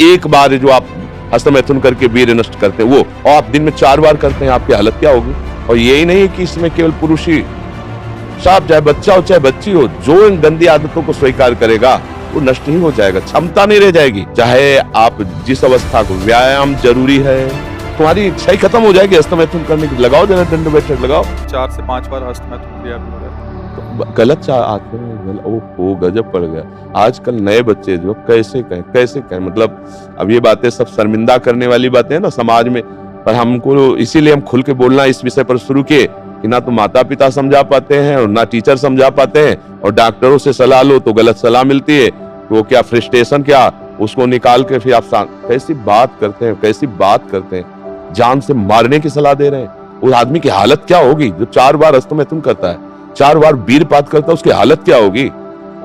एक बार जो आप हस्तमैथुन करके वीर्य नष्ट करते हैं वो, और आप दिन में 4 बार करते हैं, आपकी हालत क्या होगी। और यही नहीं है कि इसमें केवल पुरुष ही, साफ चाहे बच्चा हो चाहे बच्ची हो, जो इन गंदी आदतों को स्वीकार करेगा वो नष्ट ही हो जाएगा, क्षमता नहीं रह जाएगी। चाहे आप जिस अवस्था को, व्यायाम जरूरी है, तुम्हारी इच्छा ही खत्म हो जाएगी हस्तमैथुन करने की। लगाओ जरा दंड बैठक लगाओ, 4 से 5 बार हस्तमैथुन क्रिया भी हो जाती है। गलत ओ गजब पड़ गया। आजकल नए बच्चे जो कैसे कहें मतलब अब ये बातें सब शर्मिंदा करने वाली बातें हैं ना समाज में, पर हमको इसीलिए हम खुल के बोलना इस विषय पर शुरू किए कि ना तो माता पिता समझा पाते हैं और ना टीचर समझा पाते हैं, और डॉक्टरों से सलाह लो तो गलत सलाह मिलती है। वो क्या फ्रस्ट्रेशन क्या उसको निकाल के फिर आप कैसी बात करते हैं, जान से मारने की सलाह दे रहे हैं। उस आदमी की हालत क्या होगी जो 4 बार हस्तमैथुन करता है, 4 बार वीरपात करता है, उसकी हालत क्या होगी।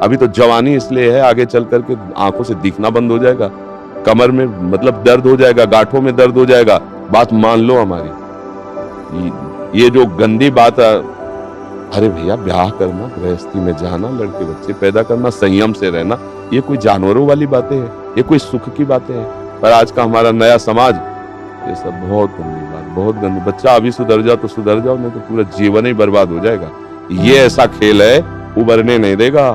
अभी तो जवानी इसलिए है, आगे चल करके आंखों से दिखना बंद हो जाएगा, कमर में मतलब दर्द हो जाएगा, गांठों में दर्द हो जाएगा। बात मान लो हमारी, ये जो गंदी बात, अरे भैया ब्याह करना, गृहस्थी में जाना, लड़के बच्चे पैदा करना, संयम से रहना, ये कोई जानवरों वाली बातें हैं, ये कोई सुख की बातें हैं। पर आज का हमारा नया समाज ये सब बहुत गंदी बात, बहुत गंदी। बच्चा अभी सुधर जाओ तो सुधर जाओ, नहीं तो पूरा जीवन ही बर्बाद हो जाएगा। ये ऐसा खेल है, उबरने नहीं देगा।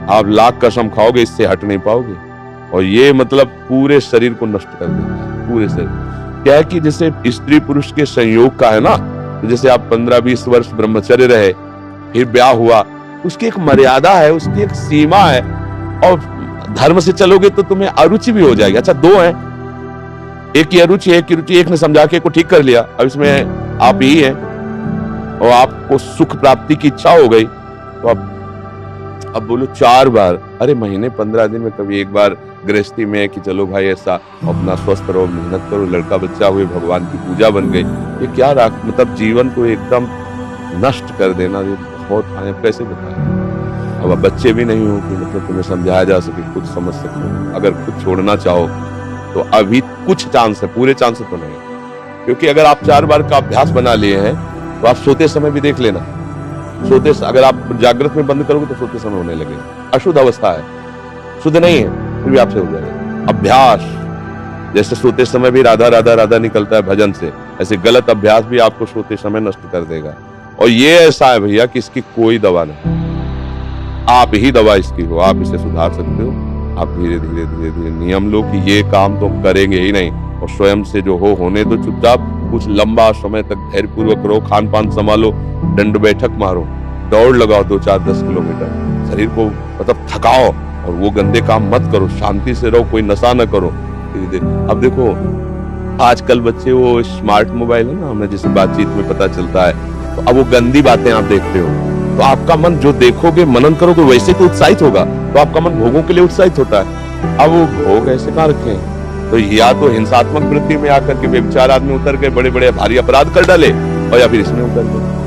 आप लाख कसम खाओगे, इससे हट नहीं पाओगे। और ये मतलब पूरे शरीर को नष्ट कर देता है, पूरे शरीर। क्या है कि जैसे स्त्री पुरुष के संयोग का है ना, तो जैसे आप 15-20 वर्ष ब्रह्मचर्य रहे, फिर ब्याह हुआ, उसकी एक मर्यादा है, उसकी एक सीमा है, और धर्म से चलोगे तो तुम्हें अरुचि भी हो जाएगी। अच्छा 2 हैं, एक की अरुचि एक की रुचि, एक ने समझा के को ठीक कर लिया, अब इसमें आप ही हैं और आपको सुख प्राप्ति की इच्छा हो गई, तो अब बोलो 4 बार, अरे महीने 15 दिन में कभी एक बार गृहस्थी में कि चलो भाई ऐसा अपना स्वस्थ रहो, मेहनत करो, लड़का बच्चा हुए, भगवान की पूजा बन गई। ये क्या मतलब जीवन को एकदम नष्ट कर देना, ये बहुत कैसे बताएं। अब बच्चे भी नहीं हो कि मतलब तुम्हें समझाया जा सके, खुद समझ सके। अगर खुद छोड़ना चाहो तो अभी कुछ चांस है, पूरे चांस तो नहीं, क्योंकि अगर आप 4 बार का अभ्यास बना लिए हैं तो आप सोते समय भी देख लेना, अगर आप जागृत में बंद करोगे तो सोते समय होने लगेगा। अशुद्ध अवस्था है, शुद्ध नहीं है, फिर भी आपसे हो जाएगा। अभ्यास जैसे सोते समय भी राधा राधा राधा निकलता है भजन से, ऐसे गलत अभ्यास भी आपको सोते समय नष्ट कर देगा। और ये ऐसा है भैया कि इसकी कोई दवा नहीं, आप ही दवा इसकी हो, आप इसे सुधार सकते हो। आप धीरे धीरे नियम लो कि ये काम तो हम करेंगे ही नहीं, और स्वयं से जो होने दो चुपचाप। कुछ लंबा समय तक धैर्य पूर्वक रहो, खान पान संभालो, दंड बैठक मारो, दौड़ लगाओ 2-4-10 किलोमीटर, शरीर को मतलब थकाओ, और वो गंदे काम मत करो, शांति से रहो, कोई नशा न करो। अब देखो आजकल बच्चे वो स्मार्ट मोबाइल है ना, हमें जैसे बातचीत में पता चलता है, तो अब वो गंदी बातें आप देखते हो, तो आपका मन जो देखोगे मनन करोगे वैसे तो उत्साहित होगा, तो आपका मन भोगों के लिए उत्साहित होता है। अब वो भोग ऐसे कहाँ रखे हैं, तो या तो हिंसात्मक वृत्ति में आकर के व्यभिचार आदमी उतर गए, बड़े बड़े भारी अपराध कर डाले, और या फिर इसमें उतर गए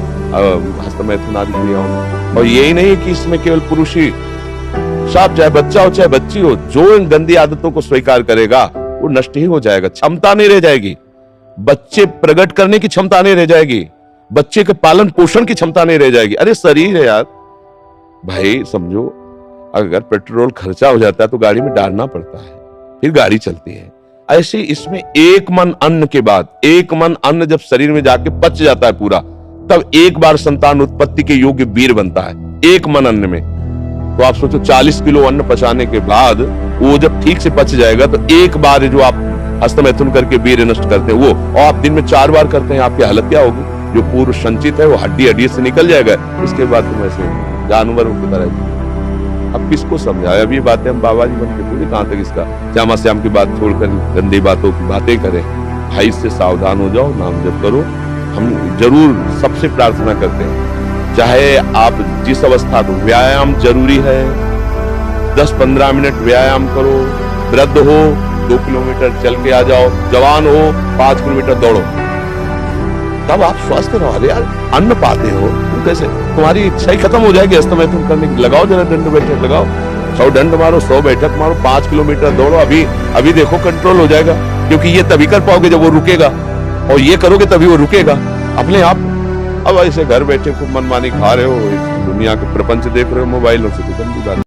हस्तमैथुन आदि क्रियाओं में। और यही नहीं कि इसमें केवल पुरुष ही, साफ चाहे बच्चा हो चाहे बच्ची हो, जो इन गंदी आदतों को स्वीकार करेगा वो नष्ट ही हो जाएगा, क्षमता नहीं रह जाएगी, बच्चे प्रकट करने की क्षमता नहीं रह जाएगी, बच्चे के पालन पोषण की क्षमता नहीं रह जाएगी। अरे शरीर है यार भाई, समझो अगर पेट्रोल खर्चा हो जाता है तो गाड़ी में डालना पड़ता है, फिर गाड़ी चलती है। ऐसे इसमें एक मन अन्न के बाद, एक मन अन्न जब शरीर में जाके पच जाता है पूरा, तब एक बार संतान उत्पत्ति के योग्य वीर बनता है, एक मन अन्न में। तो आप सोचो 40 किलो अन्न पचाने के बाद वो जब ठीक से पच जाएगा, तो एक बार जो आप हस्तमैथुन करके वीर्य नष्ट करते हैं वो, और आप दिन में 4 बार करते हैं, आपकी हालत क्या होगी। जो पूर्व संचित है वो हड्डी से निकल जाएगा, इसके बाद तुम ऐसे जानवरों की तरह। अब किसको समझाए, अब ये बातें हम बाबा जी बन के पूरी कहां तक इसका श्यामा श्याम की बात छोड़कर गंदी बातों की बातें करें। भाई इससे सावधान हो जाओ, नाम जप करो। हम जरूर सबसे प्रार्थना करते हैं, चाहे आप जिस अवस्था को, व्यायाम जरूरी है, 10-15 मिनट व्यायाम करो, वृद्ध हो 2 किलोमीटर चल के आ जाओ, जवान हो 5 किलोमीटर दौड़ो, तब आप स्वस्थ रहो। अरे यार अन्न पाते हो, तुम कैसे, तुम्हारी इच्छा ही खत्म हो जाएगी हस्तमैथुन करने की। लगाओ जरा दंड बैठक लगाओ, 100 दंड मारो, 100 बैठक मारो, 5 किलोमीटर दौड़ो, अभी देखो कंट्रोल हो जाएगा। क्योंकि ये तभी कर पाओगे जब वो रुकेगा, और ये करोगे तभी वो रुकेगा अपने आप। अब ऐसे घर बैठे खूब मनमानी खा रहे हो, दुनिया के प्रपंच देख रहे हो मोबाइलों से, तो गंदी बात।